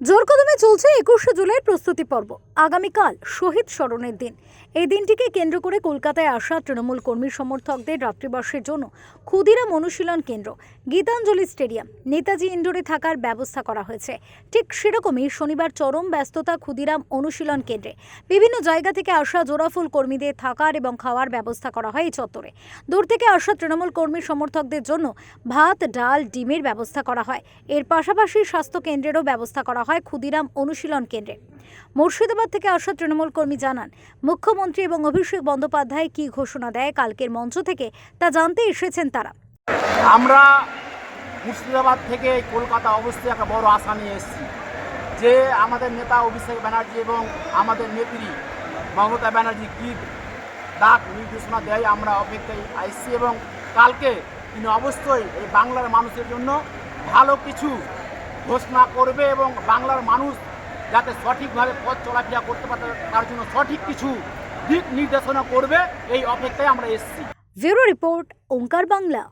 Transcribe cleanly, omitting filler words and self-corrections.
জোর কদমে চলছে 21শে জুলাইয়ের প্রস্তুতি পর্ব। আগামীকাল শহীদ স্মরণের দিন। এই দিনটিকে কেন্দ্র করে কলকাতায় আসা তৃণমূল কর্মী সমর্থকদের রাত্রিবাসের জন্য ক্ষুদিরাম অনুশীলন কেন্দ্র, গীতাঞ্জলি স্টেডিয়াম, নেতাজি ইন্ডোরে থাকার ব্যবস্থা করা হয়েছে। ঠিক সেরকমই শনিবার চরম ব্যস্ততা ক্ষুদিরাম অনুশীলন কেন্দ্রে। বিভিন্ন জায়গা থেকে আসা জোড়াফুল কর্মীদের থাকার এবং খাওয়ার ব্যবস্থা করা হয় এই চত্বরে। দূর থেকে আসা তৃণমূল কর্মী সমর্থকদের জন্য ভাত, ডাল, ডিমের ব্যবস্থা করা হয়। এর পাশাপাশি স্বাস্থ্য কেন্দ্রেরও ব্যবস্থা করা হয় ক্ষুদিরাম অনুশীলন কেন্দ্রে। মুর্শিদাবাদ থেকে আসা তৃণমূল কর্মী জানান, মুখ্যমন্ত্রী এবং অভিষেক বন্দ্যোপাধ্যায় কি ঘোষণা দেয় কালকের মঞ্চ থেকে তা জানতে এসেছেন তারা। আমরা মুর্শিদাবাদ থেকে কলকাতা অবশ্যই একটা বড় আশা নিয়ে এসেছি যে আমাদের নেতা অভিষেক ব্যানার্জি এবং আমাদের নেত্রী মমতা ব্যানার্জি কী ডাক নির্দেশনা দেয় আমরা অপেক্ষায় আসছি, এবং কালকে তিনি অবশ্যই এই বাংলার মানুষের জন্য ভালো কিছু ঘোষণা করবে এবং বাংলার মানুষ যাতে সঠিকভাবে পথ চলাফেরা করতে পারে তার জন্য সঠিক কিছু দিক নির্দেশনা করবে, এই অপেক্ষায় আমরা এসেছি। ব্যুরো রিপোর্ট, ওঙ্কার বাংলা।